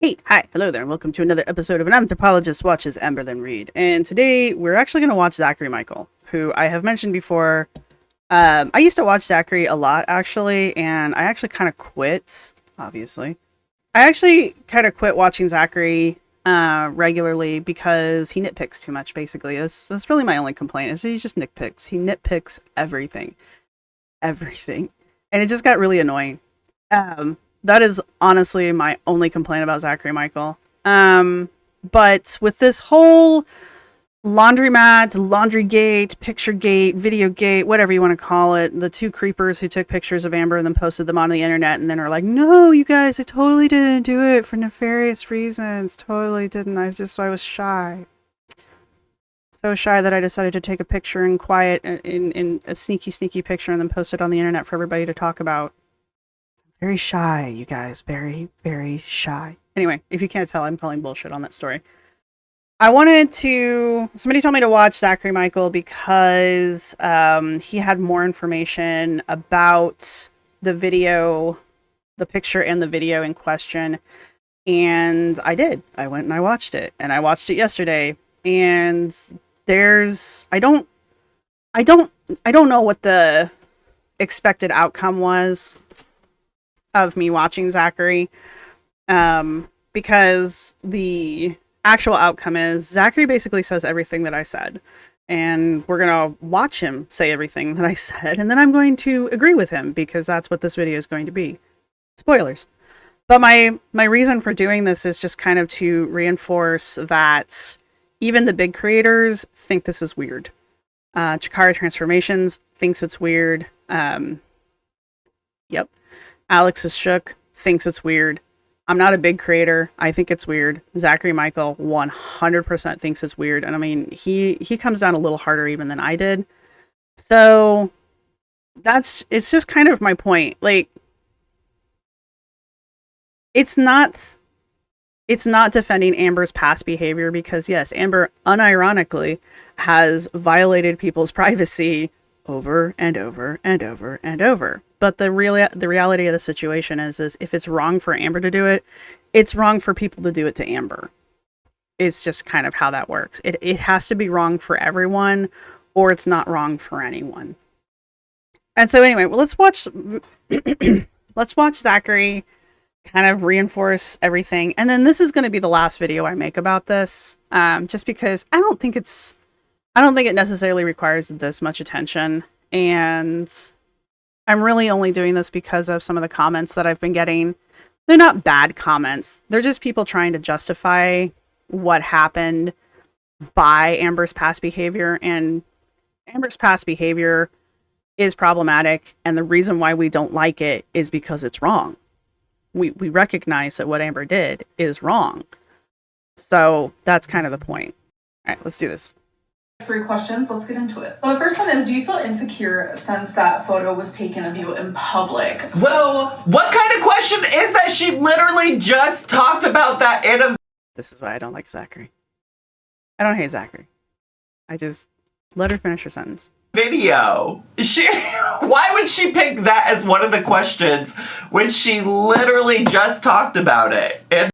Hey, hi, hello there, and welcome to another episode of An Anthropologist Watches Amberlynn Read. And today we're actually going to watch Zachary Michael, who I have mentioned before. I used to watch Zachary a lot, actually, and I actually kind of quit, obviously. I actually kind of quit watching Zachary regularly because he nitpicks too much, basically. That's really my only complaint, is he just nitpicks. He nitpicks everything. Everything. And it just got really annoying. That is honestly my only complaint about Zachary Michael. But with this whole laundromat, laundrygate, picturegate, videogate, whatever you want to call it, the two creepers who took pictures of Amber and then posted them on the internet and then are like, no, you guys, I totally didn't do it for nefarious reasons. Totally didn't. I was shy. So shy that I decided to take a picture in quiet, in a sneaky picture, and then post it on the internet for everybody to talk about. Very shy, you guys. Very, very shy. Anyway, if you can't tell, I'm calling bullshit on that story. Somebody told me to watch Zachary Michael because he had more information about the video, the picture and the video in question. And I did. I went and I watched it. And I watched it yesterday. And I don't know what the expected outcome was of me watching Zachary, because the actual outcome is Zachary basically says everything that I said, and we're gonna watch him say everything that I said, and then I'm going to agree with him because that's what this video is going to be. Spoilers. But my reason for doing this is just kind of to reinforce that even the big creators think this is weird. Chikara Transformations thinks it's weird. Yep. Alex is shook, thinks it's weird. I'm not a big creator. I think it's weird. Zachary Michael 100% thinks it's weird. And I mean, he comes down a little harder even than I did. So it's just kind of my point. Like, it's not defending Amber's past behavior because yes, Amber unironically has violated people's privacy over and over and over and over. But the reality of the situation is if it's wrong for Amber to do it, it's wrong for people to do it to Amber. It's just kind of how that works. It has to be wrong for everyone, or it's not wrong for anyone. And so anyway, well, let's watch Zachary kind of reinforce everything. And then this is going to be the last video I make about this, just because I don't think it necessarily requires this much attention. And I'm really only doing this because of some of the comments that I've been getting. They're not bad comments. They're just people trying to justify what happened by Amber's past behavior. And Amber's past behavior is problematic. And the reason why we don't like it is because it's wrong. We recognize that what Amber did is wrong. So that's kind of the point. All right, let's do this. 3 questions. Let's get into it. Well, the first one is, do you feel insecure since that photo was taken of you in public? What kind of question is that? She literally just talked about that in a... This is why I don't like Zachary. I don't hate Zachary. I just let her finish her sentence. Video. Why would she pick that as one of the questions when she literally just talked about it? And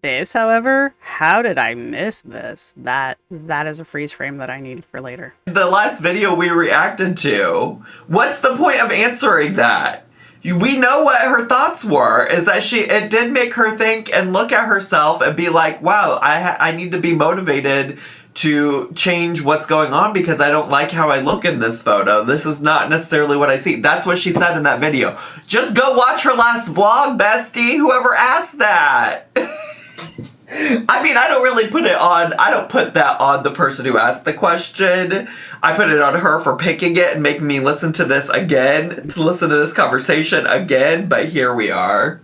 this, however, how did I miss this? That is a freeze frame that I need for later. The last video we reacted to, what's the point of answering that? We know what her thoughts were, is that it did make her think and look at herself and be like, wow, I need to be motivated to change what's going on because I don't like how I look in this photo. This is not necessarily what I see. That's what she said in that video. Just go watch her last vlog, bestie, whoever asked that. I mean, I don't put that on the person who asked the question. I put it on her for picking it and making me listen to this conversation again, but here we are.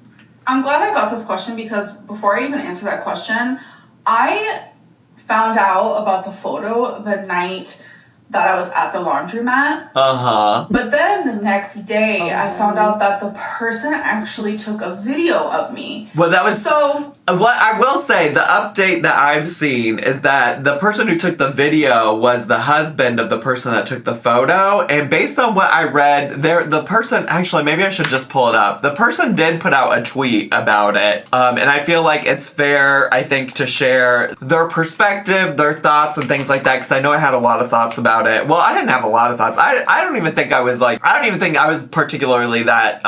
I'm glad I got this question because before I even answer that question, I found out about the photo the night that I was at the laundromat. Uh-huh. But then the next day, I found out that the person actually took a video of me. Well, that was... So What I will say, the update that I've seen is that the person who took the video was the husband of the person that took the photo. And based on what I read, the person, actually, maybe I should just pull it up. The person did put out a tweet about it. And I feel like it's fair, I think, to share their perspective, their thoughts, and things like that. Because I know I had a lot of thoughts about it. Well, I didn't have a lot of thoughts. I don't even think I was particularly that...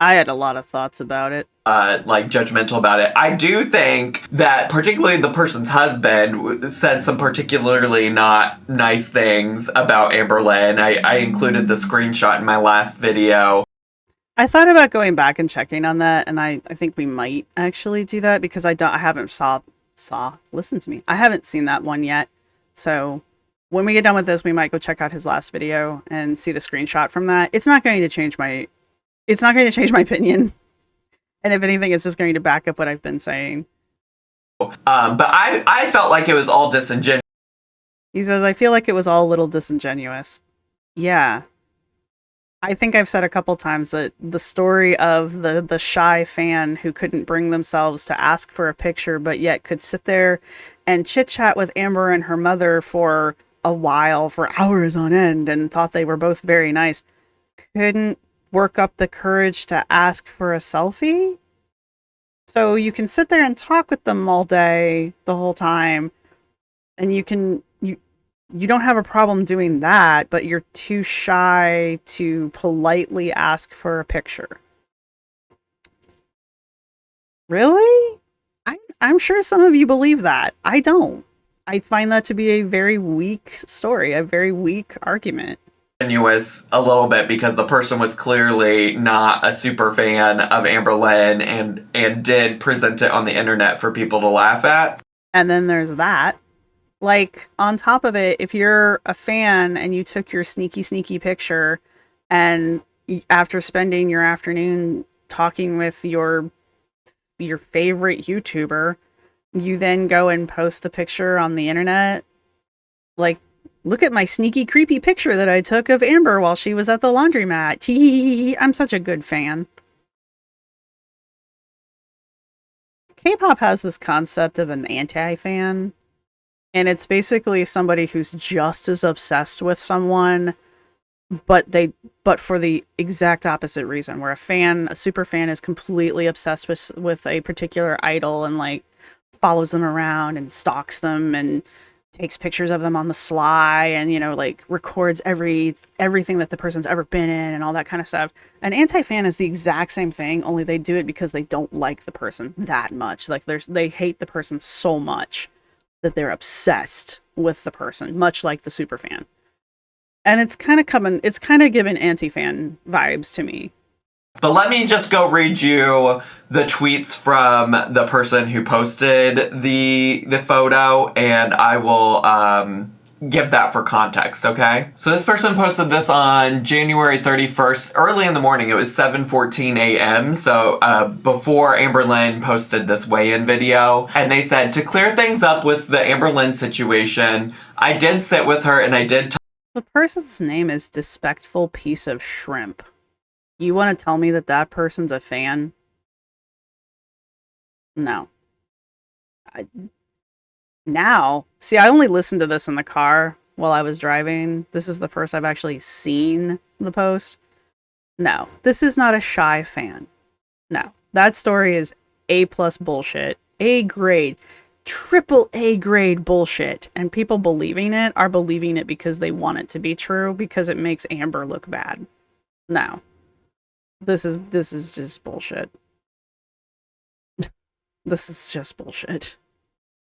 I had a lot of thoughts about it. Judgmental about it. I do think that particularly the person's husband said some particularly not nice things about AMBRLYNN. I included the screenshot in my last video. I thought about going back and checking on that, and I think we might actually do that because I haven't seen that one yet. So when we get done with this, we might go check out his last video and see the screenshot from that. It's not going to change my opinion. And if anything, it's just going to back up what I've been saying. But I felt like it was all disingenuous. He says, I feel like it was all a little disingenuous. Yeah. I think I've said a couple times that the story of the shy fan who couldn't bring themselves to ask for a picture, but yet could sit there and chit-chat with Amber and her mother for a while, for hours on end, and thought they were both very nice, couldn't work up the courage to ask for a selfie. So you can sit there and talk with them all day, the whole time, and you don't have a problem doing that, but you're too shy to politely ask for a picture. Really? I'm sure some of you believe that. I don't. I find that to be a very weak story, a very weak argument. A little bit because the person was clearly not a super fan of AMBRLYNN and did present it on the internet for people to laugh at. And then there's that. Like, on top of it, if you're a fan and you took your sneaky picture, and after spending your afternoon talking with your favorite YouTuber, you then go and post the picture on the internet, like, look at my sneaky, creepy picture that I took of Amber while she was at the laundromat. Tee, I'm such a good fan. K-pop has this concept of an anti-fan, and it's basically somebody who's just as obsessed with someone, but for the exact opposite reason, where a super fan is completely obsessed with a particular idol and like follows them around and stalks them and takes pictures of them on the sly and, like records everything that the person's ever been in and all that kind of stuff. An anti-fan is the exact same thing, only they do it because they don't like the person that much. Like they hate the person so much that they're obsessed with the person, much like the super fan. And it's kind of giving anti-fan vibes to me. But let me just go read you the tweets from the person who posted the photo, and I will give that for context, okay? So this person posted this on January 31st, early in the morning. It was 7:14 a.m., so before AMBRLYNN posted this weigh-in video. And they said, to clear things up with the AMBRLYNN situation, I did sit with her and I did talk. The person's name is Despectful Piece of Shrimp. You want to tell me that person's a fan? No. I only listened to this in the car while I was driving. This is the first I've actually seen the post. No, this is not a shy fan. No, that story is A+ bullshit. A grade. Triple A grade bullshit. And people believing it are believing it because they want it to be true, because it makes Amber look bad. No. This is just bullshit. This is just bullshit.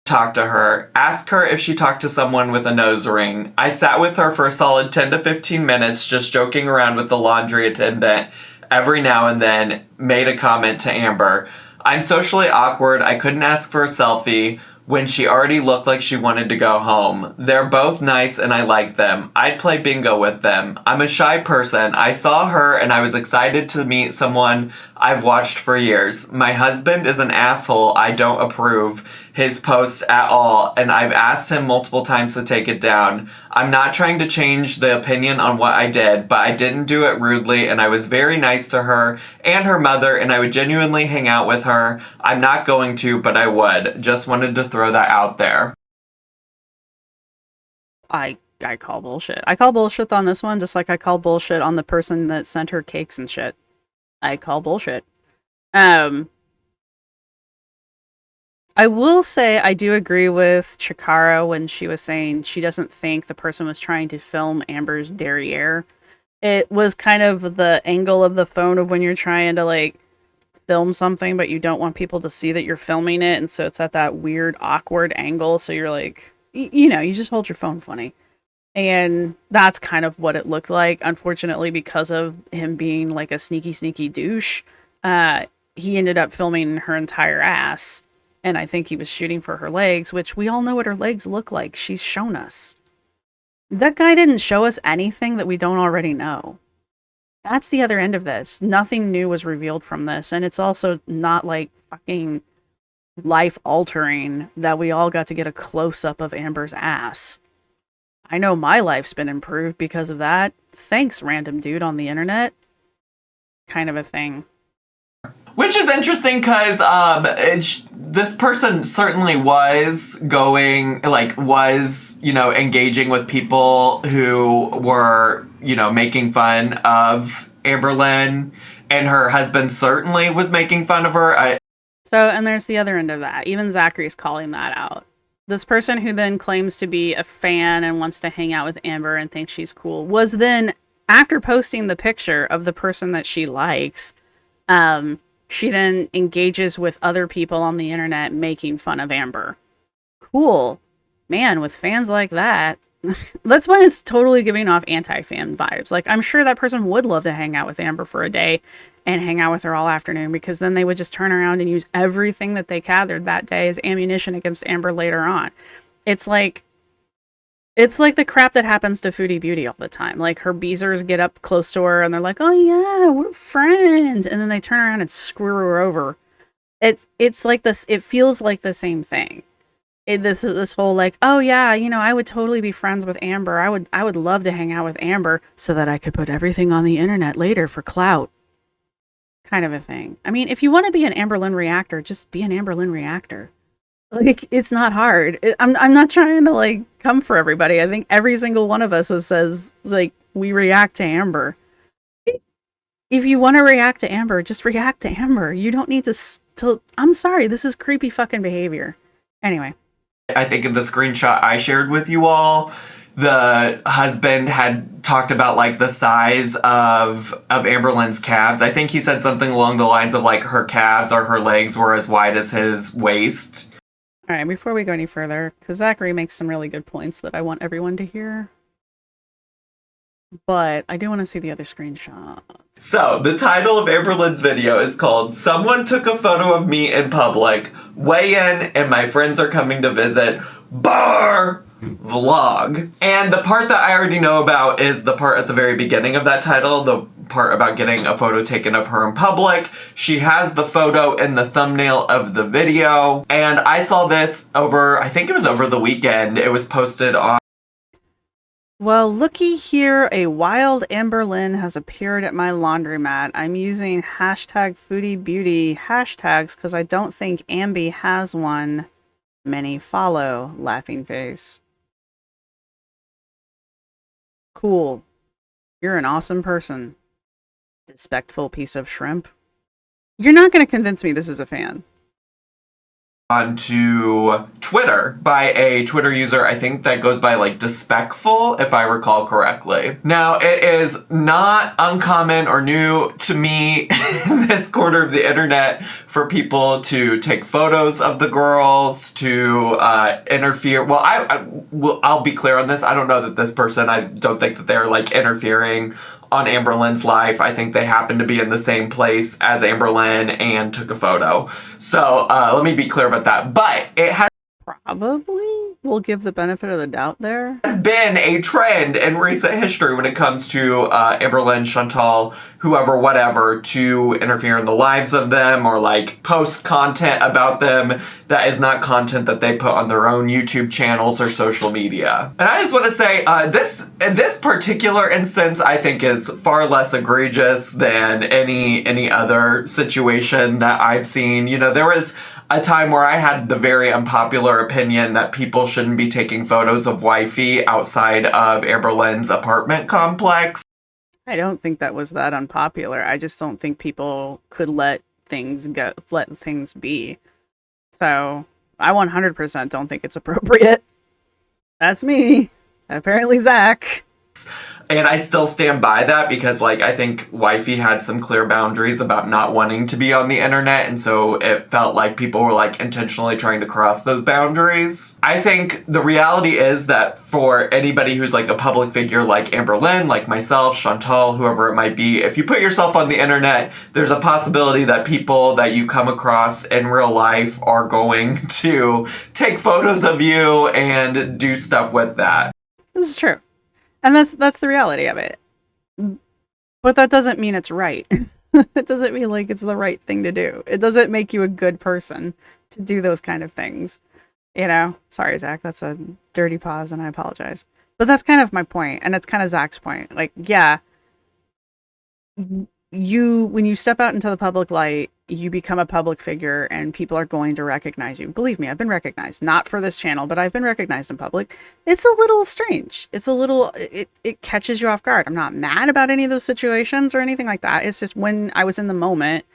Talk to her. Ask her if she talked to someone with a nose ring. I sat with her for a solid 10 to 15 minutes just joking around with the laundry attendant. Every now and then made a comment to Amber. I'm socially awkward. I couldn't ask for a selfie when she already looked like she wanted to go home. They're both nice and I like them. I'd play bingo with them. I'm a shy person. I saw her and I was excited to meet someone I've watched for years. My husband is an asshole. I don't approve his post at all, and I've asked him multiple times to take it down. I'm not trying to change the opinion on what I did, but I didn't do it rudely, and I was very nice to her and her mother, and I would genuinely hang out with her. I'm not going to, but I would. Just wanted to throw that out there. I call bullshit. I call bullshit on this one, just like I call bullshit on the person that sent her cakes and shit. I call bullshit. I will say I do agree with Chikara when she was saying she doesn't think the person was trying to film Amber's derriere. It was kind of the angle of the phone of when you're trying to, like, film something, but you don't want people to see that you're filming it, and so it's at that weird, awkward angle, so you're like, you know, you just hold your phone funny. And that's kind of what it looked like. Unfortunately, because of him being, like, a sneaky douche, he ended up filming her entire ass. And I think he was shooting for her legs, which we all know what her legs look like. She's shown us. That guy didn't show us anything that we don't already know. That's the other end of this. Nothing new was revealed from this. And it's also not like fucking life-altering that we all got to get a close-up of Amber's ass. I know my life's been improved because of that. Thanks, random dude on the internet. Kind of a thing. Which is interesting because this person certainly was engaging with people who were, making fun of AMBRLYNN, and her husband certainly was making fun of her. And there's the other end of that. Even Zachary's calling that out. This person who then claims to be a fan and wants to hang out with Amber and thinks she's cool was then, after posting the picture of the person that she likes, she then engages with other people on the internet making fun of Amber. Cool. Man, with fans like that, that's why it's totally giving off anti-fan vibes. Like, I'm sure that person would love to hang out with Amber for a day and hang out with her all afternoon, because then they would just turn around and use everything that they gathered that day as ammunition against Amber later on. It's like the crap that happens to Foodie Beauty all the time. Like, her beezers get up close to her and they're like, oh yeah, we're friends. And then they turn around and screw her over. It's like this. It feels like the same thing. This whole like, oh yeah, I would totally be friends with Amber. I would love to hang out with Amber so that I could put everything on the internet later for clout. Kind of a thing. I mean, if you want to be an AMBRLYNN reactor, just be an AMBRLYNN reactor. Like, it's not hard. I'm not trying to, like, come for everybody. I think every single one of us says, like, we react to Amber. If you want to react to Amber, just react to Amber. You don't need to I'm sorry, this is creepy fucking behavior. Anyway. I think in the screenshot I shared with you all, the husband had talked about, like, the size of AMBRLYNN'S calves. I think he said something along the lines of, like, her calves or her legs were as wide as his waist. All right, before we go any further, because Zachary makes some really good points that I want everyone to hear. But I do want to see the other screenshot. So, the title of AMBRLYNN'S video is called "Someone Took a Photo of Me in Public, Weigh In, and My Friends Are Coming to Visit, Bar Vlog." And the part that I already know about is the part at the very beginning of that title, the part about getting a photo taken of her in public. She has the photo in the thumbnail of the video, and I saw this I think it was over the weekend. It was posted on... Well, looky here, a wild AMBRLYNN has appeared at my laundromat. I'm using hashtag #FoodieBeauty hashtags because I don't think Ambi has one. Many follow, laughing face. Cool. You're an awesome person. Respectful piece of shrimp. You're not going to convince me this is a fan. Onto Twitter by a Twitter user, I think that goes by, like, Despectful, if I recall correctly. Now, it is not uncommon or new to me in this corner of the internet for people to take photos of the girls, to interfere. Well, I'll be clear on this. I don't know that this person, I don't think that they're, like, interfering on AMBRLYNN'S life. I think they happened to be in the same place as AMBRLYNN and took a photo. So let me be clear about that. But it has... probably will give the benefit of the doubt there. Has been a trend in recent history when it comes to AMBRLYNN, Chantal, whoever, whatever, to interfere in the lives of them or like post content about them that is not content that they put on their own YouTube channels or social media. And I just want to say this particular instance I think is far less egregious than any other situation that I've seen. You know, there was a time where I had the very unpopular opinion that people shouldn't be taking photos of wifey outside of AMBRLYNN'S apartment complex. I don't think that was that unpopular. I just don't think people could let things be. So I 100% don't think it's appropriate. That's me. Apparently Zach. And I still stand by that because, like, I think wifey had some clear boundaries about not wanting to be on the internet, and so it felt like people were, like, intentionally trying to cross those boundaries. I think the reality is that for anybody who's, like, a public figure like AMBRLYNN, like myself, Chantal, whoever it might be, if you put yourself on the internet, there's a possibility that people that you come across in real life are going to take photos of you and do stuff with that. This is true. And that's the reality of it. But that doesn't mean it's right. It doesn't mean like it's the right thing to do. It doesn't make you a good person to do those kind of things. You know? Sorry, Zach, that's a dirty pause and I apologize. But that's kind of my point, and it's kind of Zach's point. Like, yeah, when you step out into the public light, you become a public figure and people are going to recognize you. Believe me, I've been recognized. Not for this channel, but I've been recognized in public. It's a little strange. It catches you off guard. I'm not mad about any of those situations or anything like that. It's just when I was in the moment,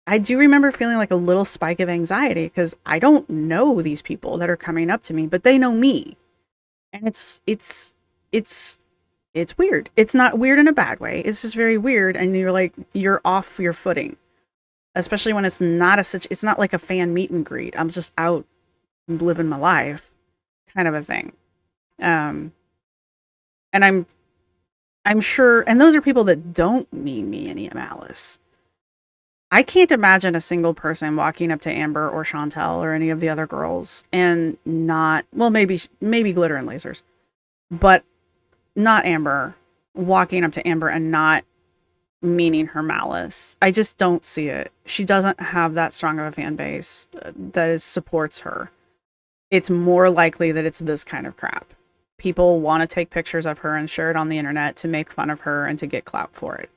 I do remember feeling like a little spike of anxiety because I don't know these people that are coming up to me, but they know me. And it's weird. It's not weird in a bad way. It's just very weird. And you're off your footing. Especially when it's not it's not like a fan meet and greet. I'm just out living my life, kind of a thing. And I'm sure, and those are people that don't mean me any malice. I can't imagine a single person walking up to Amber or Chantel or any of the other girls and not, well, maybe Glitter and Lasers, but not Amber, walking up to Amber and not meaning her malice. I just don't see it. She doesn't have that strong of a fan base that supports her. It's more likely that it's this kind of crap. People want to take pictures of her and share it on the internet to make fun of her and to get clout for it.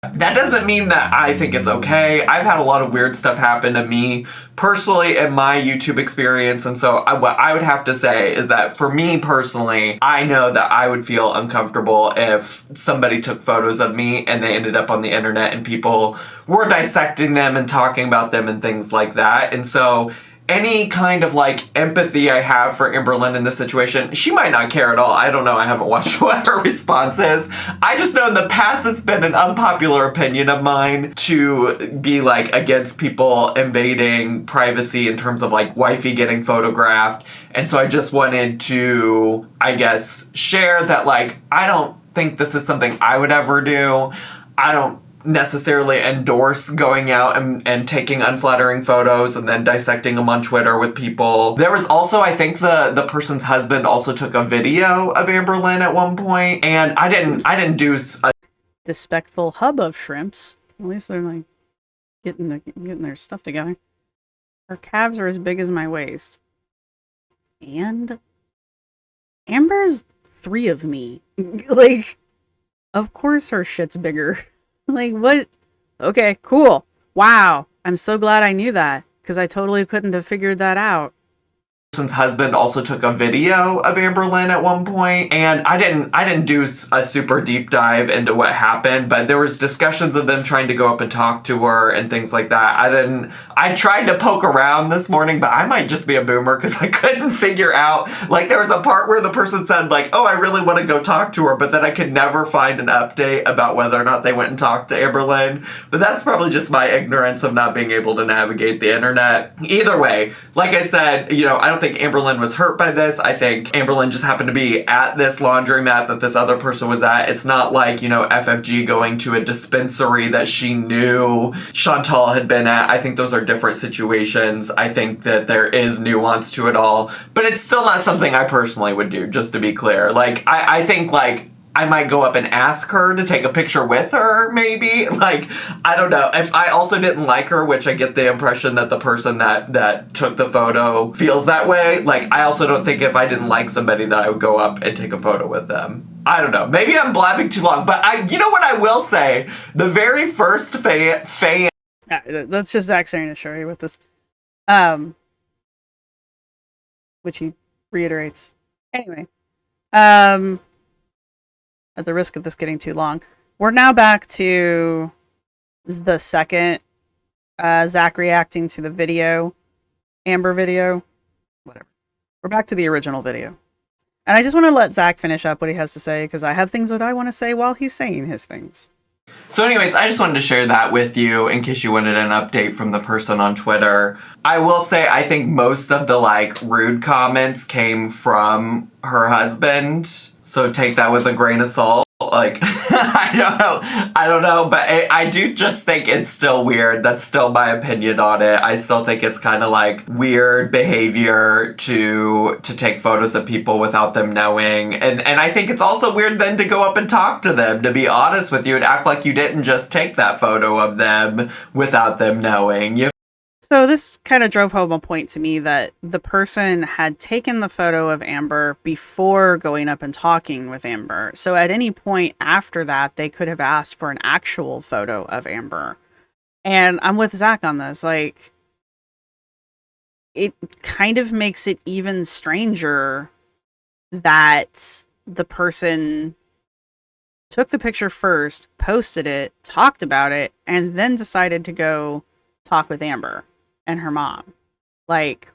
That doesn't mean that I think it's okay. I've had a lot of weird stuff happen to me personally in my YouTube experience, and so what I would have to say is that for me personally, I know that I would feel uncomfortable if somebody took photos of me and they ended up on the internet and people were dissecting them and talking about them and things like that. And so any kind of like empathy I have for AMBRLYNN in this situation, she might not care at all. I don't know. I haven't watched what her response is. I just know in the past it's been an unpopular opinion of mine to be like against people invading privacy in terms of like wifey getting photographed. And so I just wanted to, I guess, share that like, I don't think this is something I would ever do. I don't necessarily endorse going out and taking unflattering photos and then dissecting them on Twitter with people. There was also, I think the person's husband also took a video of AMBRLYNN at one point, and I didn't do a Despectful hub of shrimps. At least they're like getting their stuff together. Her calves are as big as my waist. And Amber's 3 of me. Like, of course her shit's bigger. Like, what? Okay, cool. Wow. I'm so glad I knew that, because I totally couldn't have figured that out. person's husband also took a video of AMBRLYNN at one point, and I didn't do a super deep dive into what happened, but there was discussions of them trying to go up and talk to her and things like that. I tried to poke around this morning, but I might just be a boomer because I couldn't figure out, like, there was a part where the person said, like, oh, I really want to go talk to her, but then I could never find an update about whether or not they went and talked to AMBRLYNN. But that's probably just my ignorance of not being able to navigate the internet. Either way, like I said, I don't think think AMBRLYNN was hurt by this. I think AMBRLYNN just happened to be at this laundromat that this other person was at. It's not like, you know, FFG going to a dispensary that she knew Chantal had been at. I think those are different situations. I think that there is nuance to it all, but it's still not something I personally would do, just to be clear. Like, I think, like, I might go up and ask her to take a picture with her, maybe. Like, I don't know. If I also didn't like her, which I get the impression that the person that took the photo feels that way. Like, I also don't think if I didn't like somebody that I would go up and take a photo with them. I don't know. Maybe I'm blabbing too long, but you know what I will say? The very first fan. That's just Zach saying to show you with this. Which he reiterates. Anyway. At the risk of this getting too long, we're now back to the second Zach reacting to the video, Amber video, whatever. We're back to the original video. And I just want to let Zach finish up what he has to say, because I have things that I want to say while he's saying his things. So anyways, I just wanted to share that with you in case you wanted an update from the person on Twitter. I will say I think most of the, like, rude comments came from her husband. So take that with a grain of salt. Like, I don't know, but I do just think it's still weird. That's still my opinion on it. I still think it's kind of like weird behavior to take photos of people without them knowing. And I think it's also weird then to go up and talk to them, to be honest with you, and act like you didn't just take that photo of them without them knowing. So this kind of drove home a point to me that the person had taken the photo of Amber before going up and talking with Amber. So at any point after that, they could have asked for an actual photo of Amber. And I'm with Zach on this. Like, it kind of makes it even stranger that the person took the picture first, posted it, talked about it, and then decided to go talk with Amber and her mom. Like,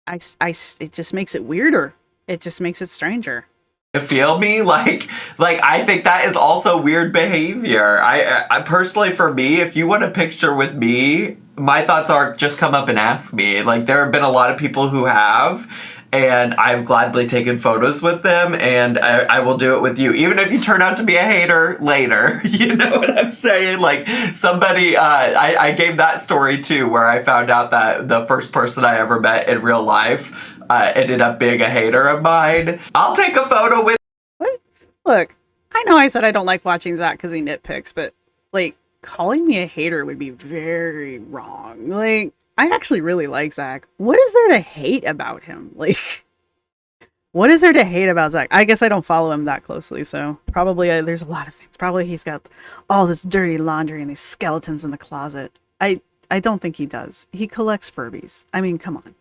it just makes it weirder. It just makes it stranger. You feel me? Like I think that is also weird behavior. I personally, for me, if you want a picture with me, my thoughts are just come up and ask me. Like, there have been a lot of people who have, and I've gladly taken photos with them, and I will do it with you. Even if you turn out to be a hater later. You know what I'm saying? Like, somebody, I gave that story too, where I found out that the first person I ever met in real life ended up being a hater of mine. I'll take a photo with... What? Look, I know I said I don't like watching Zach because he nitpicks, but, like, calling me a hater would be very wrong. Like, I actually really like Zach. What is there to hate about him? Like, what is there to hate about Zach? I guess I don't follow him that closely, so probably there's a lot of things. Probably he's got all this dirty laundry and these skeletons in the closet. I don't think he does. He collects Furbies. I mean, come on.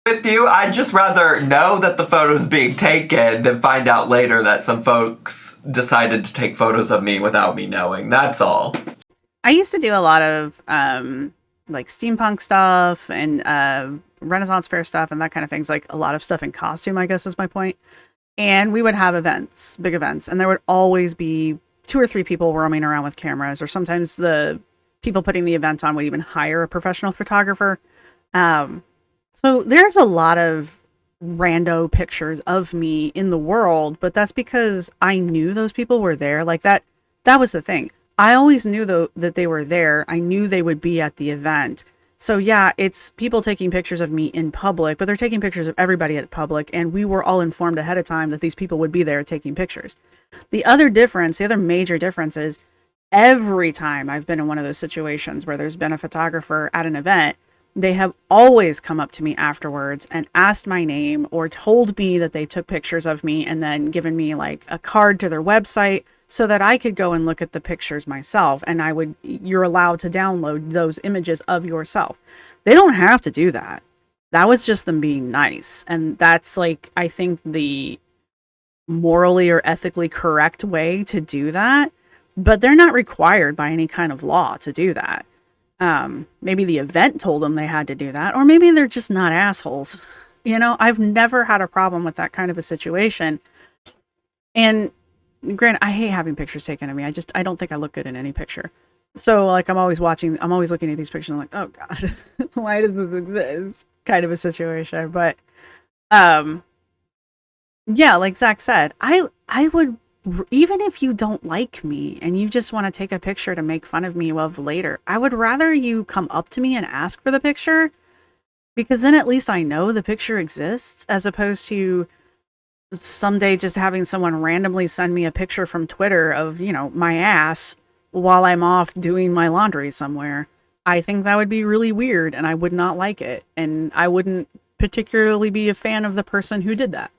With you, I'd just rather know that the photo's being taken than find out later that some folks decided to take photos of me without me knowing. That's all. I used to do a lot of like steampunk stuff and Renaissance fair stuff and that kind of things, like a lot of stuff in costume, I guess is my point. And we would have events, big events, and there would always be 2 or 3 people roaming around with cameras, or sometimes the people putting the event on would even hire a professional photographer. So there's a lot of rando pictures of me in the world, but that's because I knew those people were there. Like, that was the thing. I always knew that they were there. I knew they would be at the event. So yeah, it's people taking pictures of me in public, but they're taking pictures of everybody at public, and we were all informed ahead of time that these people would be there taking pictures. The other major difference is every time I've been in one of those situations where there's been a photographer at an event, they have always come up to me afterwards and asked my name or told me that they took pictures of me and then given me like a card to their website so that I could go and look at the pictures myself. And you're allowed to download those images of yourself. They don't have to do that. That was just them being nice. And that's, like, I think the morally or ethically correct way to do that. But they're not required by any kind of law to do that. Maybe the event told them they had to do that, or maybe they're just not assholes. You know, I've never had a problem with that kind of a situation. And granted, I hate having pictures taken of me. I don't think I look good in any picture. So like I'm always looking at these pictures and I'm like, oh God, why does this exist? Kind of a situation. But um yeah, like Zach said, I would, even if you don't like me and you just want to take a picture to make fun of me of later, I would rather you come up to me and ask for the picture, because then at least I know the picture exists, as opposed to someday just having someone randomly send me a picture from Twitter of, my ass while I'm off doing my laundry somewhere. I think that would be really weird and I would not like it. And I wouldn't particularly be a fan of the person who did that.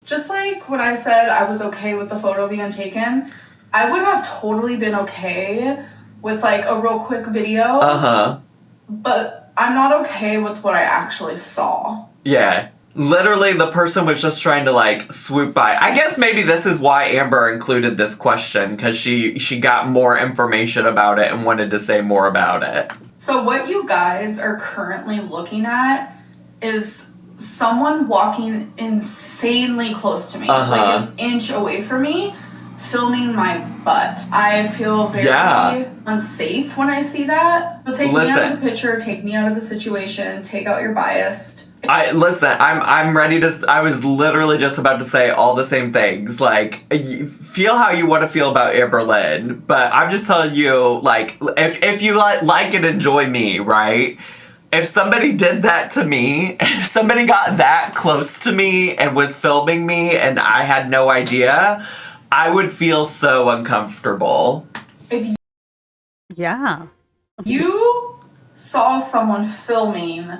Just like when I said I was okay with the photo being taken, I would have totally been okay with like a real quick video. Uh-huh. But I'm not okay with what I actually saw. Yeah. Literally, the person was just trying to, like, swoop by. I guess maybe this is why Amber included this question, because she got more information about it and wanted to say more about it. So what you guys are currently looking at is someone walking insanely close to me, like an inch away from me, filming my butt. I feel very unsafe when I see that. So take me out of the picture, take me out of the situation, take out your bias. I'm ready to. I was literally just about to say all the same things. Like, feel how you want to feel about AMBRLYNN, but I'm just telling you, like, if you like and enjoy me, right? If somebody did that to me, if somebody got that close to me and was filming me and I had no idea, I would feel so uncomfortable. If Yeah. you saw someone filming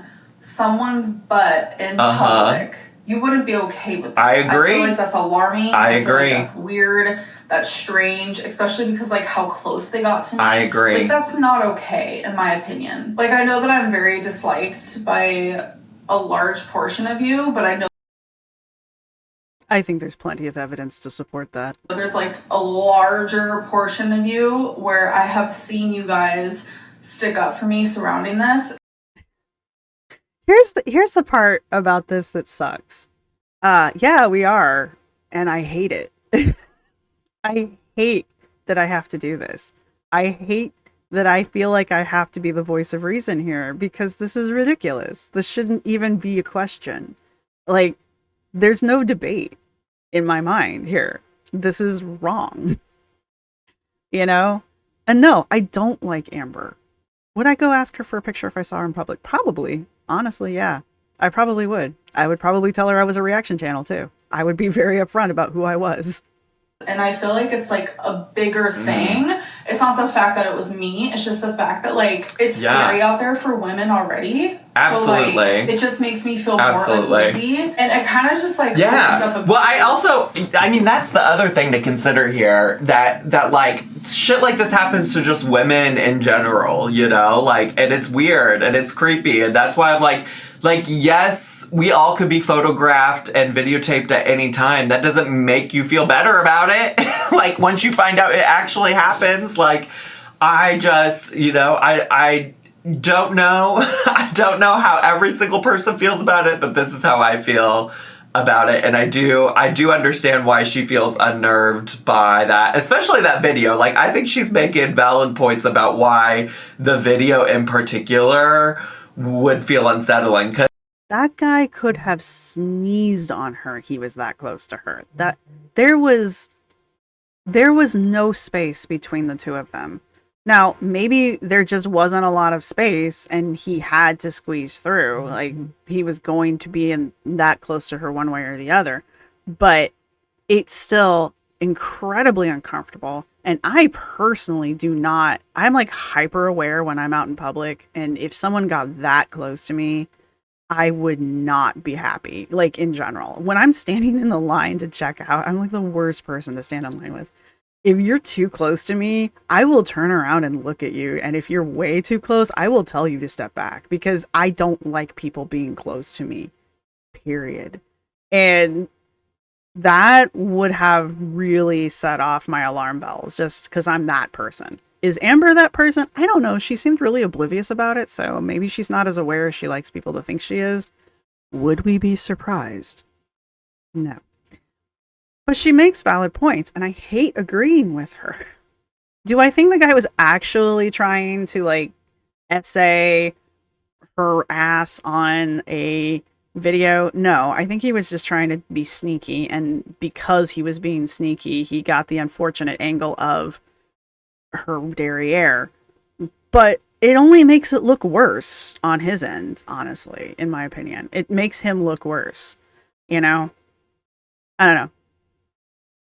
someone's butt in public, you wouldn't be okay with that. I agree. I feel like that's alarming. I agree. Like that's weird. That's strange, especially because like how close they got to me. I agree. Like that's not okay, in my opinion. Like I know that I'm very disliked by a large portion of you, but I know I think there's plenty of evidence to support that. there's like a larger portion of you where I have seen you guys stick up for me surrounding this. Here's the part about this that sucks. Yeah, we are, and I hate it. I hate that I have to do this. I hate that I feel like I have to be the voice of reason here, because this is ridiculous. This shouldn't even be a question. Like, there's no debate in my mind here. This is wrong. And no, I don't like Amber. Would I go ask her for a picture if I saw her in public? Probably. Honestly, yeah. I probably would. I would probably tell her I was a reaction channel too. I would be very upfront about who I was. And I feel like it's like a bigger thing. It's not the fact that it was me. It's just the fact that like it's scary out there for women already. Absolutely. So, like, it just makes me feel more uneasy. And it kind of just like opens up a I mean, that's the other thing to consider here, that like shit like this happens to just women in general, like, and it's weird and it's creepy, and that's why I'm like, yes, we all could be photographed and videotaped at any time. That doesn't make you feel better about it. Like, once you find out it actually happens, like, I just, I don't know. I don't know how every single person feels about it, but this is how I feel about it. And I do understand why she feels unnerved by that, especially that video. Like, I think she's making valid points about why the video in particular would feel unsettling. That guy could have sneezed on her. He was that close to her. That there was no space between the two of them. Now, maybe there just wasn't a lot of space and he had to squeeze through. Like, he was going to be that close to her one way or the other. But it's still incredibly uncomfortable. And I personally I'm like hyper aware when I'm out in public. And if someone got that close to me, I would not be happy, like, in general. When I'm standing in the line to check out, I'm like the worst person to stand in line with. If you're too close to me, I will turn around and look at you. And if you're way too close, I will tell you to step back, because I don't like people being close to me, period. And that would have really set off my alarm bells, just because I'm that person. Is Amber that person? I don't know. She seemed really oblivious about it, so maybe she's not as aware as she likes people to think she is. Would we be surprised? No. But she makes valid points, and I hate agreeing with her. Do I think the guy was actually trying to like essay her ass on a video? No, I think he was just trying to be sneaky, and because he was being sneaky, he got the unfortunate angle of her derriere. But it only makes it look worse on his end, honestly, in my opinion. It makes him look worse, you know? I don't know.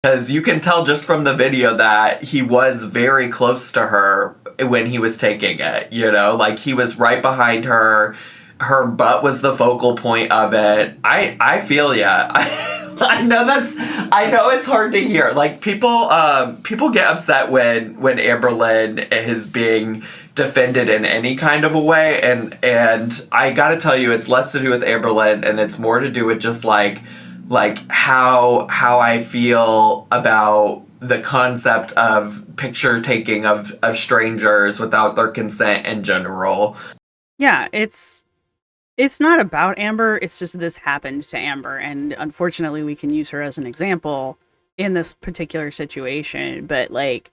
Because you can tell just from the video that he was very close to her when he was taking it, you know? Like, he was right behind her. Her butt was the focal point of it. I feel ya. I know it's hard to hear. Like, people get upset when Amberlynn is being defended in any kind of a way, and I gotta tell you, it's less to do with Amberlynn, and it's more to do with just like how I feel about the concept of picture taking of strangers without their consent in general. Yeah, it's not about Amber, it's just this happened to Amber, and unfortunately we can use her as an example in this particular situation, but like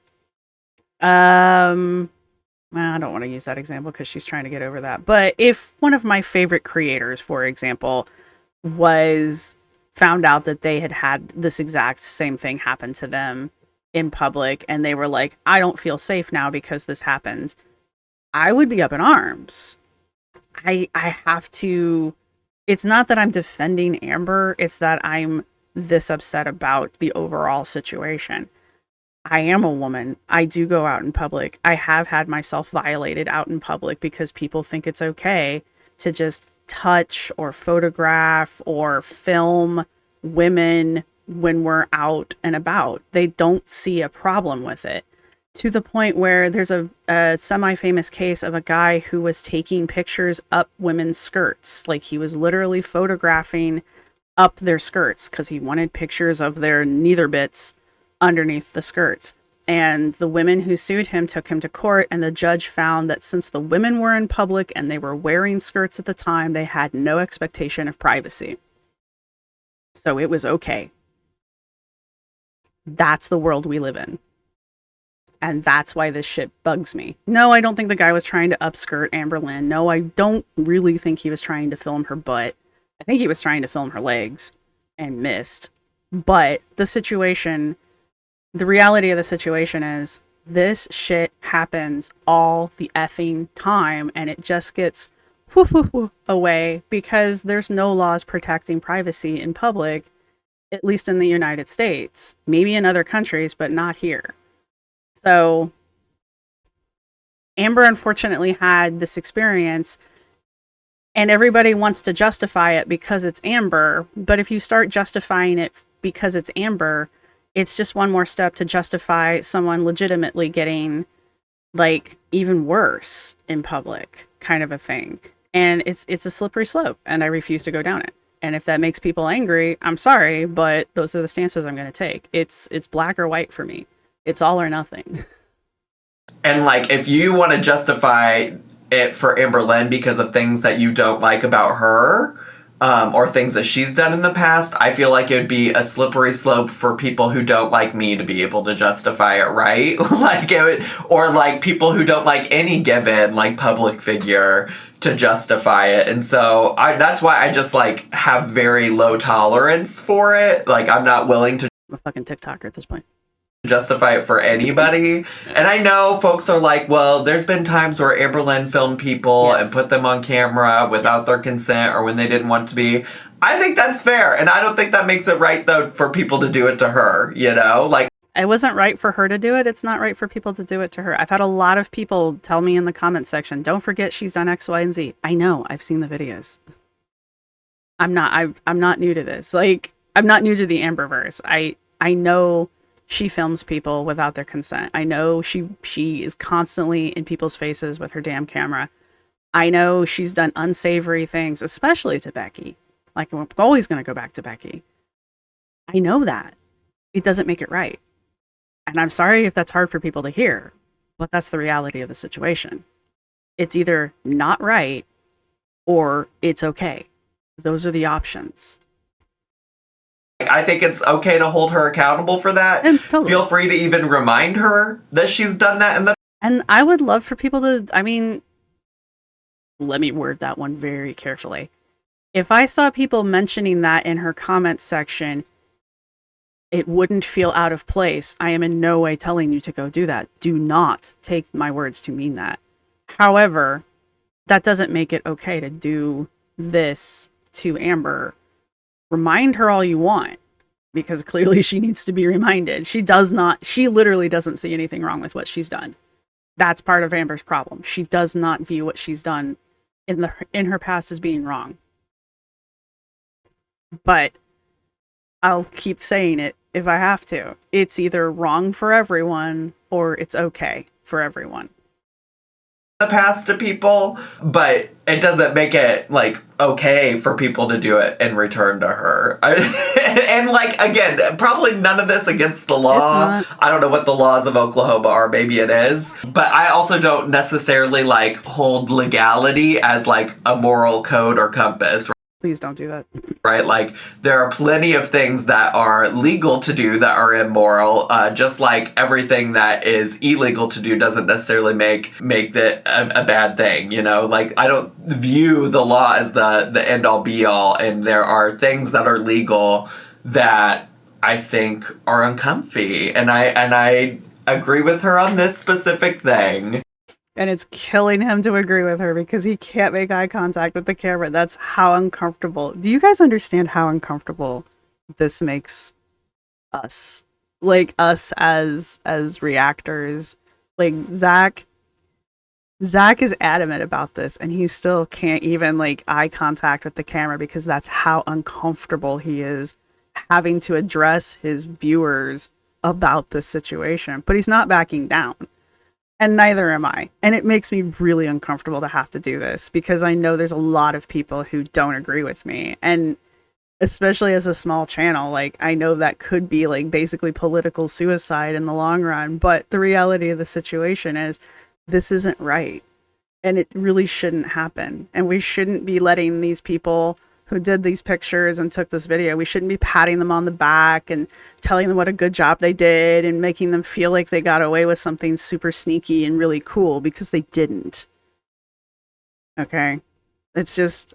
well, I don't want to use that example because she's trying to get over that. But if one of my favorite creators, for example, was found out that they had this exact same thing happen to them in public and they were like, I don't feel safe now because this happened, I would be up in arms. I have to. It's not that I'm defending Amber, it's that I'm this upset about the overall situation. I am a woman. I do go out in public. I have had myself violated out in public because people think it's okay to just touch or photograph or film women when we're out and about. They don't see a problem with it. To the point where there's a semi-famous case of a guy who was taking pictures up women's skirts. Like, he was literally photographing up their skirts because he wanted pictures of their neither bits underneath the skirts. And the women who sued him took him to court, and the judge found that since the women were in public and they were wearing skirts at the time, they had no expectation of privacy. So it was okay. That's the world we live in. And that's why this shit bugs me. No, I don't think the guy was trying to upskirt Amberlynn. No, I don't really think he was trying to film her butt. I think he was trying to film her legs and missed. But the reality of the situation is this shit happens all the effing time, and it just gets away because there's no laws protecting privacy in public, at least in the United States. Maybe in other countries, but not here. So Amber unfortunately had this experience, and everybody wants to justify it because it's Amber. But if you start justifying it because it's Amber, it's just one more step to justify someone legitimately getting like even worse in public, kind of a thing. And it's a slippery slope, and I refuse to go down it. And if that makes people angry, I'm sorry, but those are the stances I'm going to take. It's black or white for me. It's all or nothing. And like, if you want to justify it for Amberlynn because of things that you don't like about her, or things that she's done in the past, I feel like it would be a slippery slope for people who don't like me to be able to justify it, right? Like, or like people who don't like any given like public figure to justify it. And so that's why I just like have very low tolerance for it. Like, I'm not willing to I'm a fucking TikToker at this point. Justify it for anybody. And I know folks are like, well, there's been times where Amberlynn filmed people and put them on camera without their consent or when they didn't want to be. I think that's fair, and I don't think that makes it right though for people to do it to her, you know? Like, it wasn't right for her to do it. It's not right for people to do it to her. I've had a lot of people tell me in the comment section, don't forget she's done X, Y, and Z. I know, I've seen the videos. I'm not new to this. Like, I'm not new to the Amberverse. I know she films people without their consent. I know she is constantly in people's faces with her damn camera. I know she's done unsavory things, especially to Becky. Like, I'm always going to go back to Becky. I know that. It doesn't make it right. And I'm sorry if that's hard for people to hear, but that's the reality of the situation. It's either not right or it's okay. Those are the options. I think it's okay to hold her accountable for that. And totally. Feel free to even remind her that she's done that in the. And I would love for people to, I mean, let me word that one very carefully. If I saw people mentioning that in her comments section, it wouldn't feel out of place. I am in no way telling you to go do that. Do not take my words to mean that. However, that doesn't make it okay to do this to Amber. Remind her all you want, because clearly she needs to be reminded. She literally doesn't see anything wrong with what she's done. That's part of Amber's problem. She does not view what she's done in her past as being wrong. But I'll keep saying it if I have to. It's either wrong for everyone or it's okay for everyone. The past to people, but it doesn't make it like okay for people to do it in return to her. And like, again, probably none of this against the law. I don't know what the laws of Oklahoma are, maybe it is, but I also don't necessarily like hold legality as like a moral code or compass. Please don't do that. Right? Like, there are plenty of things that are legal to do that are immoral, just like everything that is illegal to do doesn't necessarily make it a bad thing, you know? Like, I don't view the law as the end-all be-all, and there are things that are legal that I think are uncomfy, and I agree with her on this specific thing. And it's killing him to agree with her because he can't make eye contact with the camera. That's how uncomfortable. Do you guys understand how uncomfortable this makes us? Like, us as reactors. Like, Zach is adamant about this, and he still can't even, like, eye contact with the camera because that's how uncomfortable he is having to address his viewers about this situation. But he's not backing down. And neither am I. And it makes me really uncomfortable to have to do this because I know there's a lot of people who don't agree with me. And especially as a small channel, like, I know that could be like basically political suicide in the long run. But the reality of the situation is this isn't right. And it really shouldn't happen. And we shouldn't be letting these people who did these pictures and took this video, we shouldn't be patting them on the back and telling them what a good job they did and making them feel like they got away with something super sneaky and really cool, because they didn't. Okay? It's just...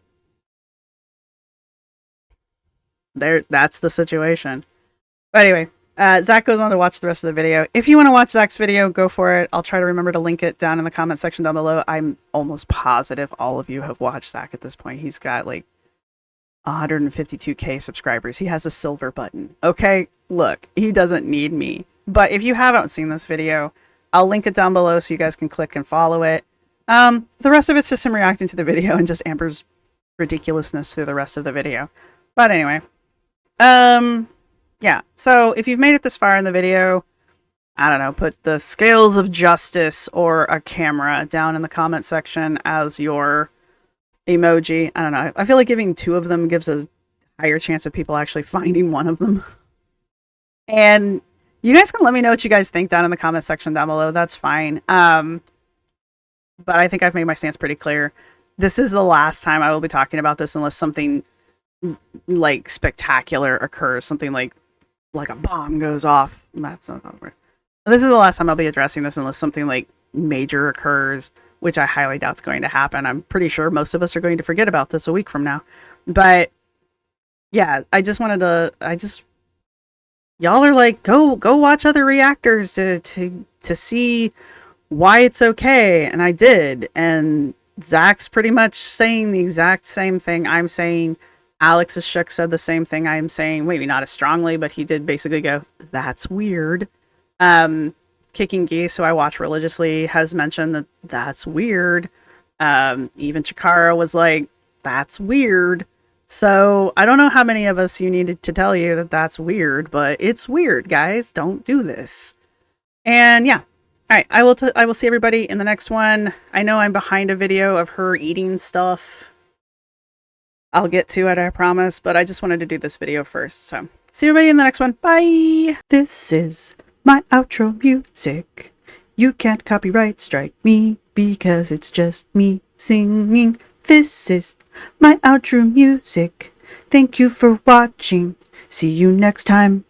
that's the situation. But anyway, Zach goes on to watch the rest of the video. If you want to watch Zach's video, go for it. I'll try to remember to link it down in the comment section down below. I'm almost positive all of you have watched Zach at this point. He's got like 152k subscribers. He has a silver button. Okay, look, he doesn't need me. But if you haven't seen this video, I'll link it down below so you guys can click and follow it. The rest of it's just him reacting to the video and just Amber's ridiculousness through the rest of the video. But anyway, yeah. So if you've made it this far in the video, I don't know, put the scales of justice or a camera down in the comment section as your emoji. I don't know. I feel like giving 2 of them gives a higher chance of people actually finding one of them. And you guys can let me know what you guys think down in the comment section down below. That's fine. But I think I've made my stance pretty clear. This is the last time I will be talking about this unless something like spectacular occurs. Something like a bomb goes off. That's not the word. This is the last time I'll be addressing this unless something like major occurs, which I highly doubt is going to happen. I'm pretty sure most of us are going to forget about this a week from now. But yeah, I just wanted to, y'all are like, go watch other reactors to see why it's okay. And I did. And Zach's pretty much saying the exact same thing I'm saying. Alex's Shook said the same thing I'm saying. Maybe not as strongly, but he did basically go, that's weird. Kicking Geese, who I watch religiously, has mentioned that that's weird. Even Chikara was like, that's weird. So I don't know how many of us you needed to tell you that that's weird, but it's weird, guys. Don't do this. And yeah. All right, I will see everybody in the next one. I know I'm behind a video of her eating stuff. I'll get to it, I promise, but I just wanted to do this video first. So see everybody in the next one. Bye. This is my outro music. You can't copyright strike me because it's just me singing. This is my outro music. Thank you for watching. See you next time.